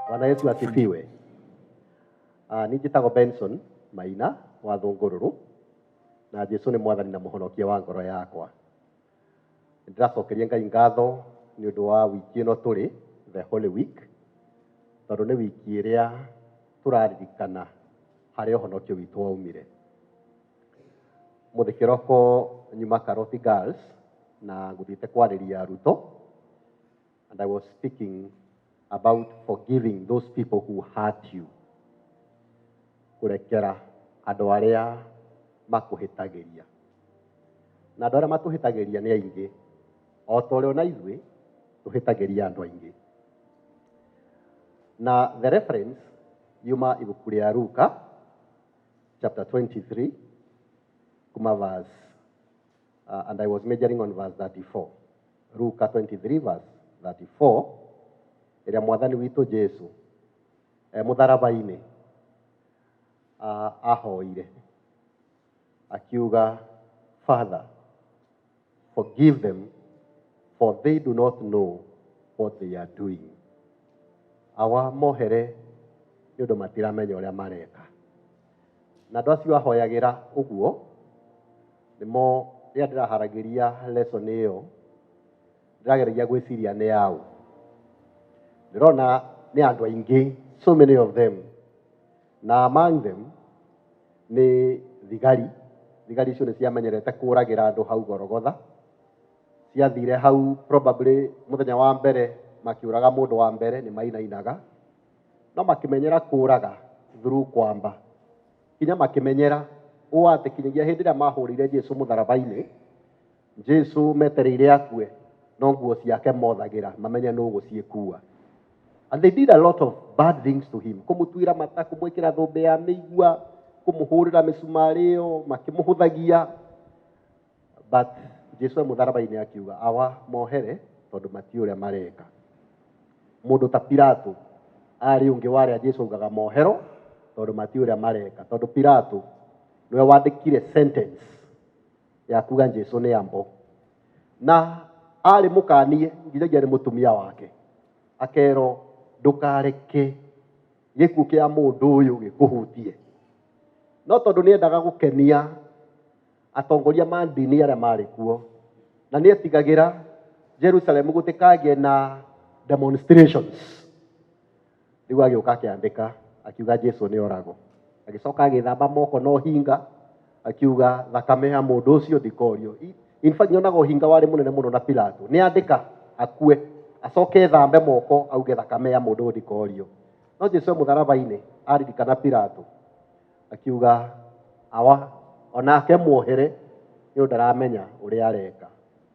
Bwana Yesu asifiwe. Nijitagwo Benson Maina wa Thungururu na Jesu nĩ mwathani na mũhonokia wa ngoro yakwa. Ndĩracokeria Ngai ngatho nĩ ũndũ wa wiki ĩno tũrĩ, the Holy Week, tondũ nĩ wiki ĩrĩa tũraririkana harĩa ũhonokio witũ waumire. Mũthĩ kĩroko nyuma Karoti Girls na ngũthiĩte kwarĩria arutwo, and I was speaking about forgiving those people who hurt you. Kurekera andũ arĩa makũhĩtagĩria. Na andũ arĩa matũhĩtagĩria nĩ aingĩ. O ta ũrĩa ona ithuĩ tũhĩtagĩria andũ aingĩ. Na the reference yuma ibuku rĩa Luka chapter 23 kuma verse and I was majoring on verse 34. Luka 23 verse 34 ĩrĩa mwathani witũ Jesu mũtharaba-inĩ ahoire akiuga, Father, forgive them, for they do not know what they are doing. Awa mohere nĩ ũndũ matiramenya ũrĩa mareka. Na andũ acio ahoyagĩra ũguo nĩmo rĩrĩa ndĩraharagĩria lesson ĩyo ndĩrageragia gwĩciria nĩ yaũ. Ndĩrona nĩ andũ aingĩ, so many of them. Na among them nĩ thigari. Thigari icio nĩ ciamenyerete kũragĩra andũ hau Golgotha. Ciathire hau probably mũthenya wa mbere makiũraga mũndũ wa mbere nĩ mainainaga. No makĩmenyera kũraga through kwamba. Kinya makĩmenyera ũũ atĩ kinyagia hĩndĩ ĩrĩa mahũrĩire Jesu mũtharaba-inĩ, Jesu metereire akue no nguo ciake mothagĩra mamenye nũ gũciĩkua. And they did a lot of bad things to him. Kũmũtuĩra mata, kũmwĩkĩra thũmbĩ ya mĩigua, kũmũhũrĩra mĩcumarĩ ĩyo, makĩmũhũthagia. But Jesu mũtharaba-inĩ akiuga, awa mohere tondũ matiũĩ ũrĩa mareka. Mũndũ ta Pilato arĩ ũngĩ warĩa Jesu augaga mohero tondũ matiũĩ ũrĩa mareka. Tondũ Pilato nĩwe wandĩkire sentence ya kuga Jesu nĩ ambo. Na arĩ mũkanie nginyagia nĩ mũtumia wake. Akerwo ndũkareke gĩkuũ kĩa mũndũ ũyũ gĩkũhutie. No tondũ nĩendaga gũkenia atongoria ma ndini arĩa marĩ kuo, na nĩetigagĩra Jerusalem gũtikagĩe na demonstrations, rĩu agĩũka akĩandĩka akiuga Jesu nĩ oragwo. Agĩcoka agĩthamba moko na ũhinga akiuga thakame ya mũndũ ũcio ndikorio. In fact nyonaga ũhinga warĩ mũnene mũno na Pilato. Nĩandĩka akue, acoke thambe moko auge thakame ya mũndũ ndikorio. No Jesu mũtharaba-inĩ aririkana Pilato akiuga awa onake muohere nĩ ũndũ aramenya ũrĩa areka.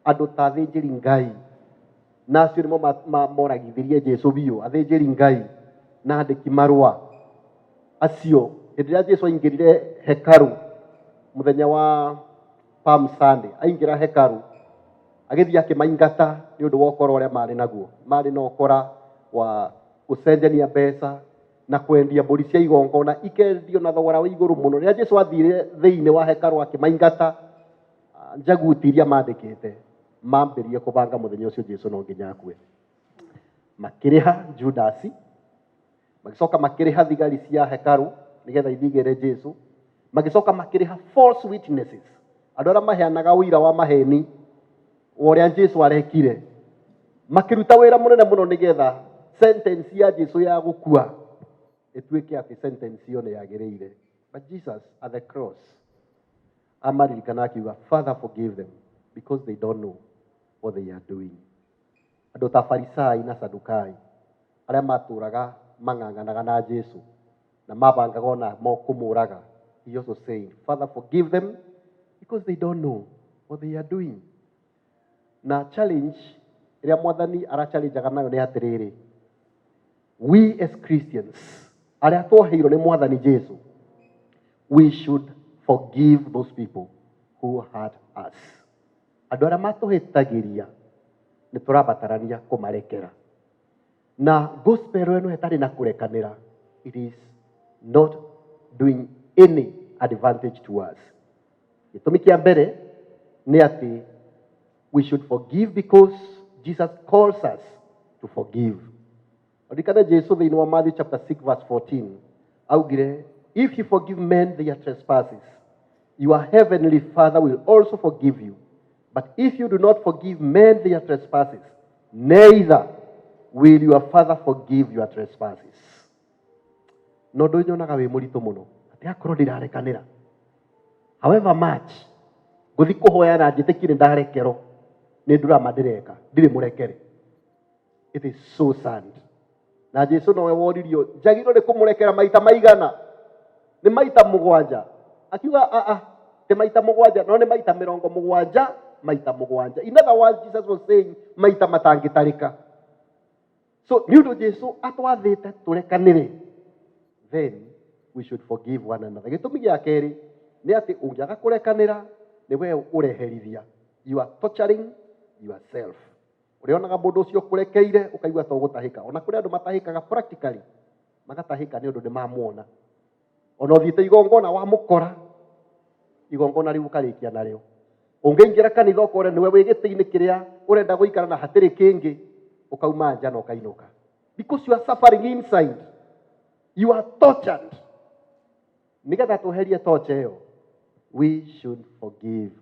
Andũ ta athĩnjĩri Ngai na acio nĩmo moragithirie Jesu biũ, athĩnjĩri Ngai na andĩki marũa acio. Hĩndĩ ĩrĩa Jesu aingĩrire hekaru mũthenya wa Palm Sunday, aingĩra hekaru agĩthiĩ akĩmaingata nĩ ũndũ wa ũkora ũrĩa marĩ naguo. Marĩ na ũkora wa gũcenjania mbeca na kwendia mbũri cia igongona ikendio na thogora wa igũrũ mũno. Rĩrĩa Jesu athire thĩinĩ wa hekaru akĩmaingata, njaguti iria mandĩkĩte mambĩrie kũbanga mũthenya ũcio Jesu no nginya akue. Makĩrĩha Judasi, magĩcoka makĩrĩha thigari cia hekaru nĩgetha ithigĩre Jesu, magĩcoka makĩrĩha false witnesses, andũ arĩa maheanaga ũira wa maheni wa ũrĩa Jesu arekire. Makĩruta wĩra mũnene mũno nĩgetha sentence ya Jesu ya gũkua ĩtuĩke atĩ sentence ĩyo nĩ yagĩrĩire. But Jesus at the cross amaririkana akiuga, Father, forgive them because they don't know what they are doing. Andũ ta Farisai na Sadukai arĩa matũraga mang'ang'anaga na Jesu na mabangaga ona kũmũraga, he also saying, Father, forgive them because they don't know what they are doing. Na challenge ĩrĩa mwathani arachallengeaga nayo nĩ atĩrĩrĩ, we as Christians arĩa twoheirwo nĩ mwathani Jesu, we should forgive those people who hurt us. Andũ arĩa matũhĩtagĩria nĩ tũrabatarania kũmarekera. Na gospel ĩno ĩtarĩ na kũrekanĩra, it is not doing any advantage to us. Gĩtũmi kĩa mbere nĩ atĩ we should forgive because Jesus calls us to forgive. Rikana Jesu thĩinĩ wa Matthew chapter 6 verse 14 augire, if you forgive men their trespasses, your heavenly Father will also forgive you. But if you do not forgive men their trespasses, neither will your Father forgive your trespasses. No ndũnyonaga wĩ mũritũ mũno atĩ akorwo ndĩrarekanĩra however much ngũthi kũhoya na njĩtĩkie ndarekerwo nĩ ndurama ndĩreka ndirĩ mũrekere. It is so sad. Na Jesu nowe woririo njagĩrĩirwo nĩ kũmũrekera maita maigana. Nĩ maita 7. Akiuga te maita 7 no nĩ maita 70 maita 7. In other words, Jesus was saying maita matangĩtarĩka. So nĩ ũndũ Jesu atwathĩte tũrekanĩre, then we should forgive one another. Gĩtũmi gĩa kerĩ nĩ atĩ ũngĩaga kũrekanĩra nĩ we ũreherithia. You are torturing yourself. Ũrĩonaga mũndũ ũcio kũrekeire ũkaigua ta ũgũtahĩka. Ona kũrĩ andũ matahĩkaga practically, magatahĩka nĩ ũndũ nĩ mamuona. Ona ũthiĩte igongona wamũkora, igongona rĩu ũkarĩkia narĩo. Ũngĩingĩra kanitha ũkore nĩwe wĩ gĩtĩ-inĩ kĩrĩa ũrenda gũikara na hatirĩ kĩngĩ, ũkauma nja na ũkainũka. Because you are suffering inside. You are tortured. Nĩgetha tweherie torture ĩyo, we should forgive.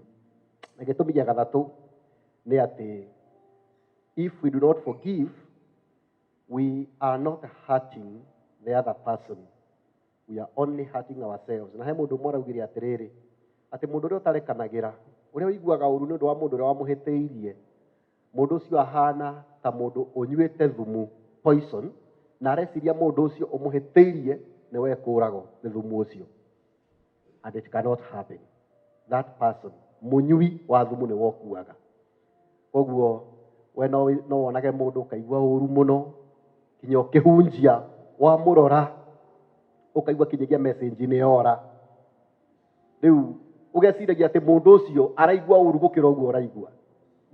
Na gĩtũmi gĩa gatatũ nĩ atĩ if we do not forgive, we are not hurting the other person. We are only hurting ourselves. Na he mũndũ ũmwe araugire atĩrĩrĩ, atĩ mũndũ ũrĩa ũtarekanagĩra, ũrĩa ũiguaga ũru nĩ ũndũ wa mũndũ ũrĩa wamũhĩtĩirie, mũndũ ũcio ahana ta mũndũ ũnyuĩte thumu, poison, na areciria mũndũ ũcio ũmũhĩtĩirie nĩwe kũragwo nĩ thumu ũcio. And it cannot happen. That person, mũnyui wa thumu nĩ wokuaga. Koguo we no wonage mũndũ ũkaigua ũru mũno, kinya ũkĩhunjia wamũrora ũkaigua kinyagia message nĩ yora. Rĩu ũgeciragia atĩ mũndũ ũcio araigua ũru gũkĩra ũguo ũraigua.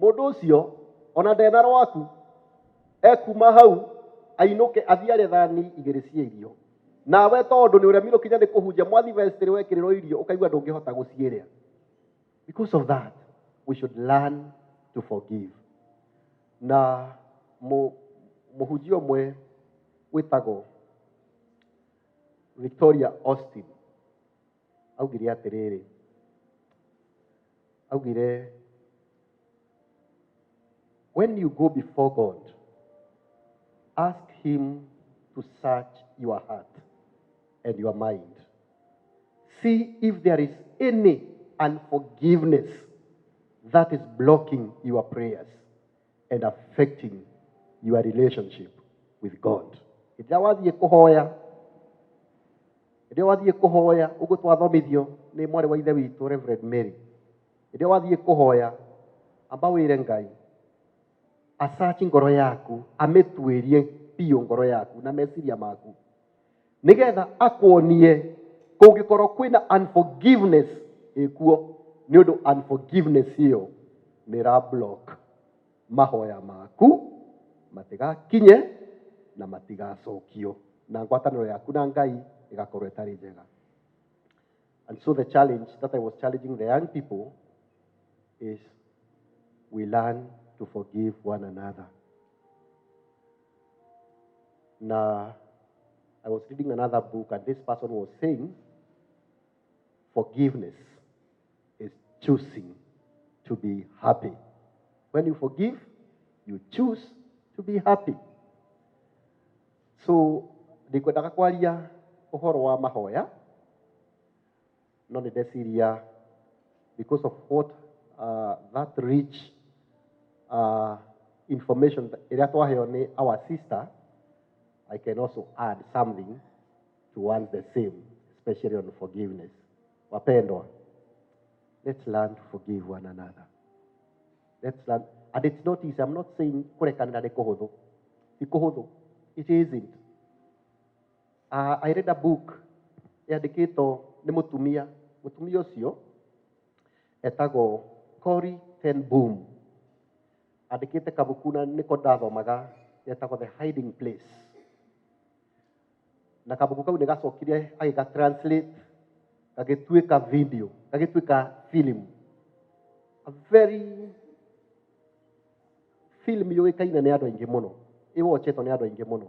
Mũndũ ũcio ona ndena rwaku ekuma hau ainũke athiare thani 2 cia irio. Nawe tondũ nĩ ũremirwo kinya nĩ kũhunjia mwathi vestry wekĩrĩrwo irio ũkaigua ndũngĩhota gũciĩrĩa. Because of that, we should learn to forgive. Na mũhunjia ũmwe wĩtagwo Victoria Austin augire atĩrĩrĩ, augire, when you go before God, ask him to search your heart and your mind. See if there is any unforgiveness that is blocking your prayers and affecting your relationship with God. Rĩrĩa wathiĩ kũhoya ũguo twathomithio nĩ mwarĩ wa ithe witũ Reverend Mary. Rĩrĩa wathiĩ kũhoya amba wĩre Ngai asachi ngoro yaku, amĩtuĩrie piũ ngoro yaku na meciria maku, nĩgetha akuonie kũngĩkorwo kwĩna unforgiveness ĩkuo, nĩ ũndũ unforgiveness ĩyo nĩ ra block mahoya maku matigakinye na matigacokio na ngwatanĩro yaku na Ngai igakorwo ĩtarĩ njega. And so the challenge that I was challenging the young people is we learn to forgive one another. Now, I was reading another book and this person was saying forgiveness is choosing to be happy. When you forgive, you choose to be happy. So, ndikwendaga kwaria ũhoro wa mahoya, no nĩ ndeciria because of what that rich information ĩrĩa twaheo nĩ our sister, I can also add something towards the same, especially on forgiveness. Wapendwa, let's learn to forgive one another. Let's learn, and it's not easy. I'm not saying kurekanĩra nĩ kũhũthũ. Ti kũhũthũ. It isn't. I read a book yandĩkĩtwo nĩ mũtumia ũcio etagwo Corrie ten Boom. Andĩkĩte kabuku na nĩko ndathomaga yetagwo The Hiding Place. Na kabuku kau nĩ gacokire agĩka translate gagĩtuĩka video, gagĩtuĩka film. A very film yũĩkaine nĩ andũ aingĩ mũno. Ĩwatchetwo nĩ andũ aingĩ mũno.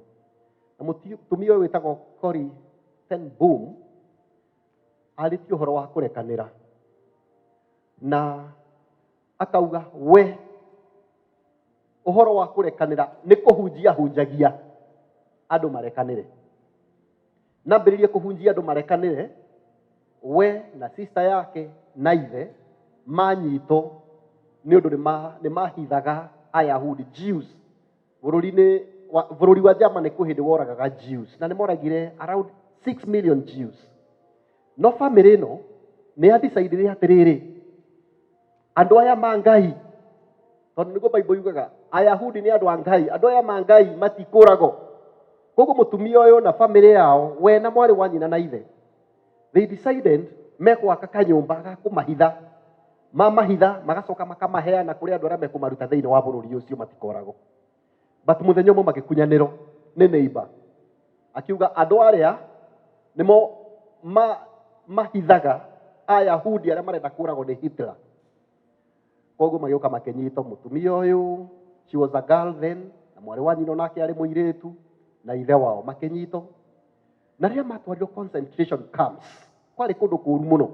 na mũtumia ũyũ wĩtagwo Cory ten Boom arĩtie ũhoro wa kũrekanĩra na akauga we ũhoro wa kũrekanĩra nĩ kũhunjia hunjagia andũ marekanĩre. Na mbĩrĩrie kũhunjia andũ marekanĩre, we na sister yake na ithe manyitwo nĩ ũndũ nĩ mahithaga Ayahudi Jews bũrũri wa Germany kwĩ hĩndĩ woragaga Jews na nĩ moragire around 6 million Jews. No family ĩno nĩ yadecidire atĩrĩrĩ, andũ aya ma Ngai, tondũ nĩguo Bible yugaga Ayahudi nĩ andũ a Ngai, andũ aya ma Ngai matikũragwo. Koguo mũtumia ũyũ na family yao, we na mwarĩ wa nyina na ithe, they decided megwaka kanyũmba ga kũmahitha. Mamahitha magacoka makamaheana kũrĩ andũ arĩa mekũmaruta thĩinĩ wa bũrũri ũcio matikoragwo. But mũthenya ũmwe magĩkunyanĩrwo nĩ neighbor akiuga andũ arĩa nĩmo mahithaga Ayahudi arĩa marenda kũragwo nĩ Hitler. Koguo magĩũka makĩnyita mũtumia ũyũ, she was a girl then, na mwarĩ wa nyina nake arĩ mũirĩtu, na ithe wao makĩnyitwo. Na rĩrĩa matwarirwo concentration camps, kwarĩ kũndũ kũũru mũno.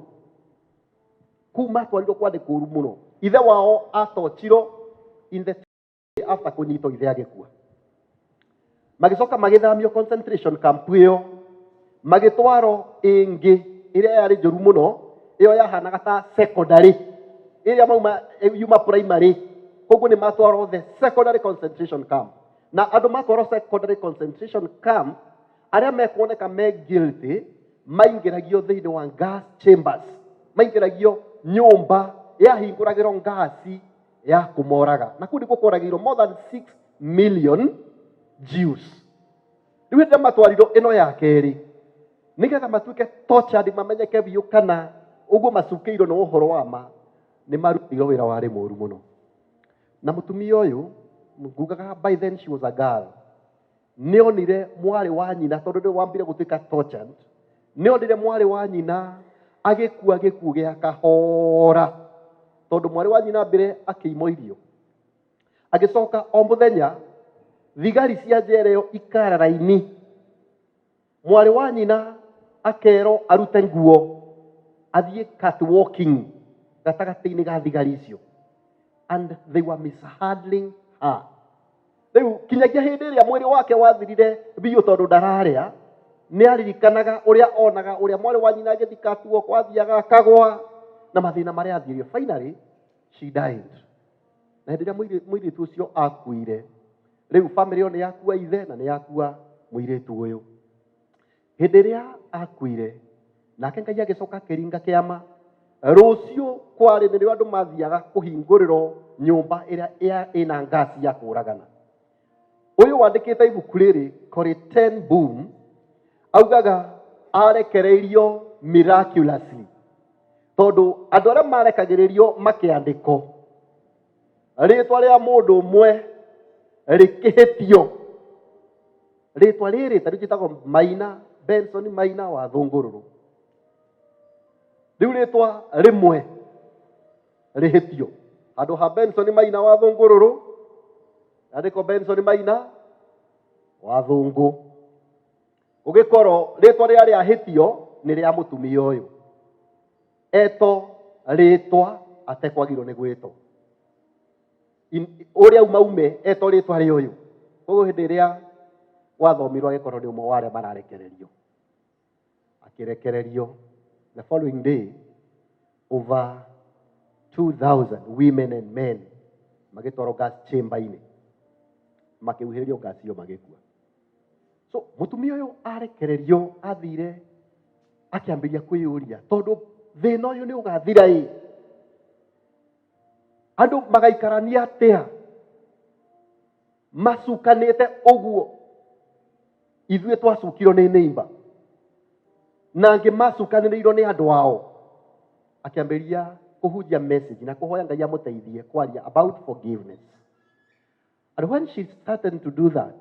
Kũu matwarirwo kwarĩ kũũru mũno. Ithe wao atochirwo in the after kũnyitwo ithe agĩkua. Magĩcoka magĩthamio concentration camp ĩyo, magĩtwarwo ĩngĩ ĩrĩa yarĩ njũru mũno, ĩyo yahanaga ta secondary, ĩrĩa yuma primary. Koguo nĩ matwarwo the secondary concentration camp. Na andũ matwarwo secondary concentration camp, arĩa mekuoneka me guilty maingĩragio thĩinĩ wa gas chambers, maingĩragio nyũmba yahingũragĩrwo ngasi ya kũmoraga. Na kũu nĩkuo kũragĩirwo more than 6 million Jews. Rĩu hĩndĩ matwarirwo ĩno ya kerĩ, nĩgetha matuĩke tortured, mamenyeke biũ kana ũguo macukĩirwo nĩ ũhoro wa ma, nĩ marutirwo wĩra warĩ mũũru mũno. Na mũtumia ũyũ, ngugaga by then she was a girl, nĩonire mwarĩ wa nyina, tondũ nĩ wambire gũtuĩka tortured, nĩonire mwarĩ wa nyina agĩkua gĩkuũ gĩa kahora, tondũ mwarĩ wa nyina mbere akĩimwo irio. Agĩcoka o mũthenya thigari cia njera ĩyo ikara raini, mwarĩ wa nyina akerwo arute nguo athiĩ catwalking gatagatĩ-inĩ ga thigari icio, and they were mishandling her. Rĩu kinyagia hĩndĩ ĩrĩa mwĩrĩ wake wathirire biũ tondũ ndararĩa, nĩ aririkanaga ũrĩa onaga ũrĩa mwarĩ wa nyina agĩthiĩ catwalk, wathiaga akagwa na mathĩna marĩa athirio. Finally she died. Na hĩndĩ ĩrĩa mũirĩtu ũcio akuire, rĩu family ĩyo nĩ yakua ithe na nĩ yakua mũirĩtu ũyũ. Hĩndĩ ĩrĩa akuire, nake Ngai agĩcoka akĩringa kĩama. Rũciũ kwarĩ nĩrĩo andũ mathiaga kũhingũrĩrwo nyũmba ĩrĩa ĩna ngasi ya kũragana. Ũyũ wandĩkĩte ibuku rĩrĩ, Cory ten Boom, augaga arekereirio miraculously, tondũ andũ arĩa marekagĩrĩrio makĩandĩkwo, rĩtwa rĩa mũndũ ũmwe rĩkĩhĩtio. Rĩtwa rĩrĩ tarĩu njĩtagwo Maina, Benson Maina wa Thũngũrũrũ. Rĩu rĩtwa rĩmwe rĩhĩtio, handũ ha Benson Maina wa Thũngũrũrũ andĩkwo Benson Maina wa Thũngũ. Ũgĩkorwo rĩtwa rĩrĩa rĩahĩtio nĩ rĩa mũtumia ũyũ, eto rĩtwa atekwagĩrwo nĩ gwĩtwo, ũrĩa umaume eto rĩtwa rĩa ũyũ. Koguo hĩndĩ ĩrĩa wathomirwo agĩkorwo nĩ ũmwe wa arĩa mararekererio, akĩrekererio. The following day, over 2,000 women and men magĩtwarwo gas chamber-inĩ, makĩhuhĩrĩrio gas ĩyo magĩkua. So mũtumia ũyũ arekererio, athire akĩambĩrĩria kwĩyũria, tondũ thĩna ũyũ nĩ ũgathira ĩ, andũ magaikarania atĩa macukanĩte ũguo? Ithuĩ twacukirwo nĩ neighbor na angĩ macukanĩrĩirwo nĩ andũ ao. Akĩambĩrĩria kũhunjia message na kũhoya Ngai amũteithie kwaria about forgiveness. And when she started to do that,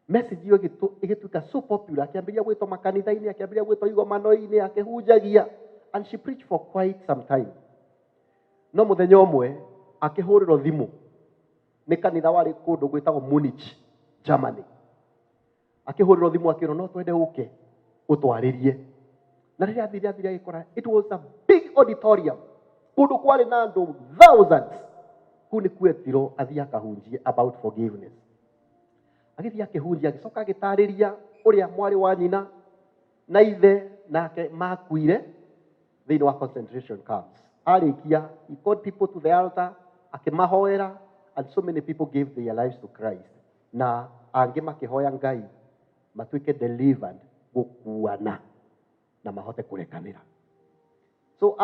message ĩyo ĩgĩtuĩka so popular, akĩambĩrĩria gwĩtwo makanitha-inĩ, akĩambĩrĩria gwĩtwo igomano-inĩ, akĩhunjagia, and she preached for quite some time. No mũthenya ũmwe akĩhũrĩrwo thimũ nĩ kanitha warĩ kũndũ gwĩtagwo Munich, Germany. akihurira thimu akiro no twende uke utwaririe. Na rĩrĩa athire agĩkora it was a big auditorium, kundu kwari na andu thousands. Kuu nĩ kwetirwo athiĩ akahunjie about forgiveness. Agĩthiĩ akĩhunjia agĩcoka agĩtarĩria ũrĩa mwarĩ wa nyina na ithe nake makuire thĩinĩ wa concentration camps. Arĩkia, he called people to the altar, akĩmahoera, and so many people gave their lives to Christ. Na angĩ makĩhoya Ngai matuĩke delivered gũkuana na mahote kũrekanĩra. So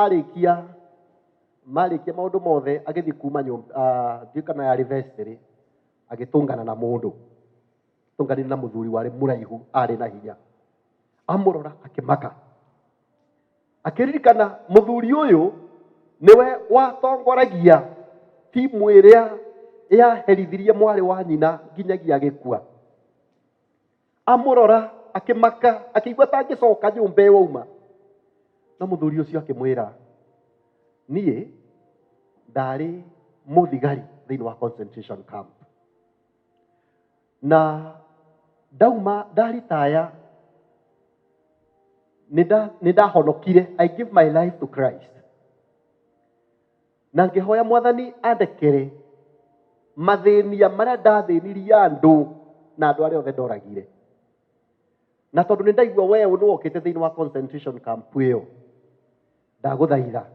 marĩkia maũndũ mothe, agĩthiĩ kuma nduĩka ya rivestry, agĩtũngana na mũndũ. Tũnganire na mũthuri warĩ mũraihu, arĩ na hinya. Amũrora akĩmaka. Akĩririkana mũthuri ũyũ niwe watongoragia timu ĩrĩa yaherithirie mwarĩ wa nyina nginyagia gĩkua. Amũrora akĩmaka, akĩigua tangĩcoka nyũmba ĩyo uma. Na mũthuri ũcio akĩmwĩra, niĩ ndarĩ mũthigari thĩinĩ wa concentration camp. Na ndauma ndaritaya nĩndahonokire. I give my life to Christ. Na ngĩhoya Mwathani andekere mathĩnia marĩa ndathĩnirie andũ na andũ arĩa othe ndoragire. Na tondũ nĩndaigua we nĩwokĩte thĩinĩ wa concentration camp ĩyo, ndagũthaitha,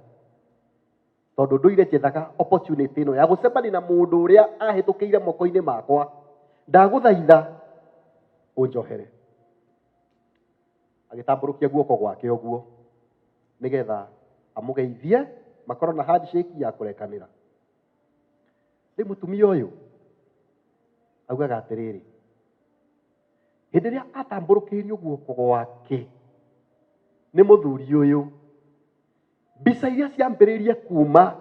tondũ ndũire njethaga opportunity ĩno ya gũcemania na mũndũ ũrĩa ahĩtũkĩire moko-inĩ makwa, ndagũthaitha ũnjohere. Agĩtambũrũkia guoko gwake ũguo nĩgetha amũgeithie, makorwo na handshake ya kũrekanĩra. Rĩu mũtumia ũyũ augaga atĩrĩrĩ, hĩndĩ ĩrĩa atambũrũkĩirio guoko gwake nĩ mũthuri ũyũ, mbica iria ciambĩrĩirie kuma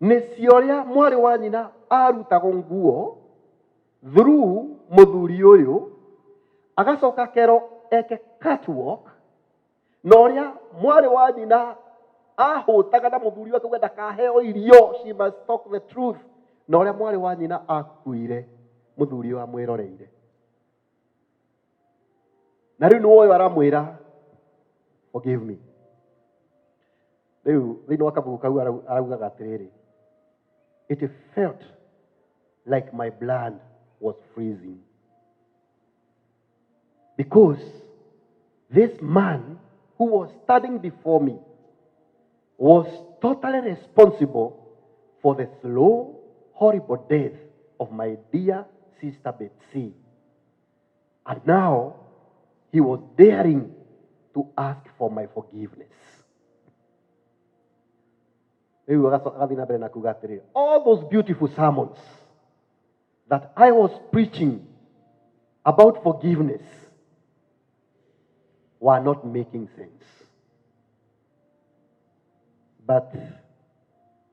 nĩ cia ũrĩa mwarĩ wa nyina arutagwo nguo through mũthuri ũyũ, agacoka akerwo eke catwalk, na ũrĩa mwarĩ wa nyina ahũtaga na mũthuri wake kwenda kaheo irio, she must talk the truth, na ũrĩa mwarĩ wa nyina akuire, mũthuri ũyũ amwĩroreire. Na rĩu nĩwe ũyũ aramwĩra forgive me. Rĩu thĩinĩ wa kabuku kau araugaga atĩrĩrĩ, it felt like my blood was freezing, because this man who was standing before me was totally responsible for the slow, horrible death of my dear sister Betsy. And now he was daring to ask for my forgiveness. All those beautiful sermons that I was preaching about forgiveness were not making sense. But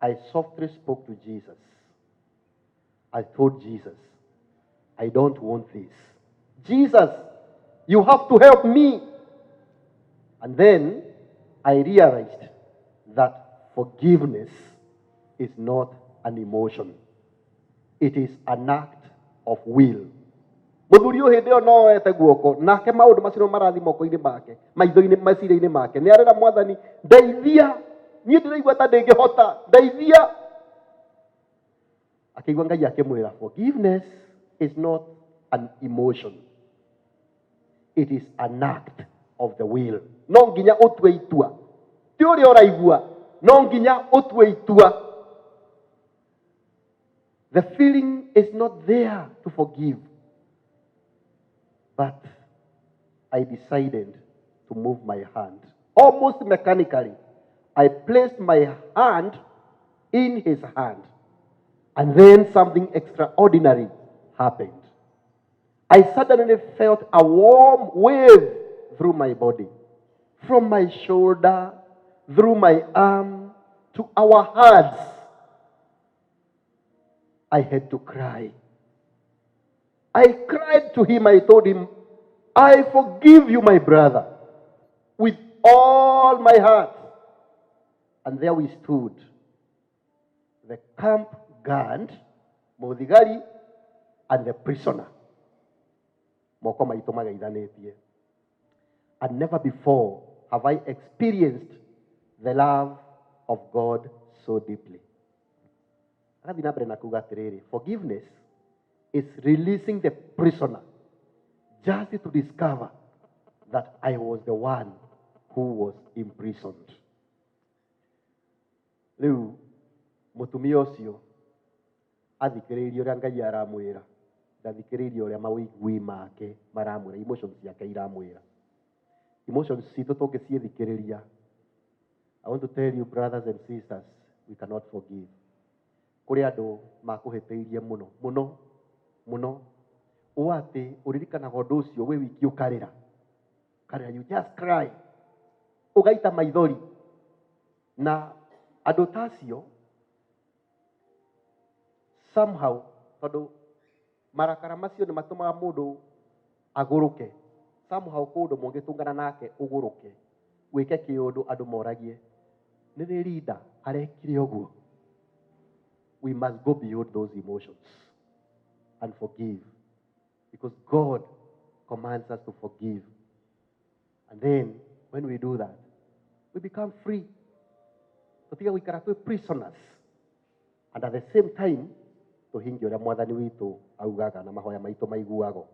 I softly spoke to Jesus. I told Jesus, I don't want this. Jesus, you have to help me. And then I realized that forgiveness is not an emotion. It is an act of will. Mũthuri ũyũ hĩndĩ ĩyo no ete guoko nake maũndũ macio marathi moko-inĩ make, maitho-inĩ meciria-inĩ make, nĩ arera Mwathani, ndeithia, niĩ ndĩraigua ta ndĩngĩhota, ndeithia. Akĩigua Ngai akĩmwĩra, forgiveness is not an emotion. It is an act of the will. No nginya ũtue itua. Ti ũrĩa ũraigua, no nginya ũtue itua. The feeling is not there to forgive. But I decided to move my hand. Almost mechanically, I placed my hand in his hand. And then something extraordinary happened. I suddenly felt a warm wave through my body, from my shoulder, through my arm, to our hearts. I had to cry. I cried to him. I told him, I forgive you, my brother, with all my heart. And there we stood. The camp guard, Modigari, and the prisoner. moko maitũ mageithanĩtie. And never before have I experienced the love of God so deeply. Agathi na mbere na kuga atĩrĩrĩ, forgiveness is releasing the prisoner just to discover that I was the one who was imprisoned. Rĩu mũtumia ũcio athikĩrĩirie ũrĩa Ngai aramwĩra, ndathikĩrĩirie ũrĩa mawĩigui make maramwĩra, emotions ciake iramwĩra. Emotions citũ tũngĩciĩthikĩrĩria, I want to tell you, brothers and sisters, we cannot forgive. Kũrĩ andũ makũhĩtĩirie mũno mũno mũno, ũũ atĩ ũririkanaga ũndũ ũcio wĩ wiki ũkarĩra, you just cry, ũgaita maithori. Na andũ tacio somehow, tondũ marakara macio nĩ matũmaga mũndũ agũrũke, somehow kũndũ mũngĩtũngana nake ũgũrũke, wĩke kĩũndũ andũ moragie, nĩ rĩ Linda arekire ũguo? We must go beyond those emotions and forgive, because God commands us to forgive. And then when we do that, we become free. Tũtiga gũikara twĩ prisoners, and at the same time tũhingie ũrĩa Mwathani witũ augaga na mahoya maitũ maiguagwo.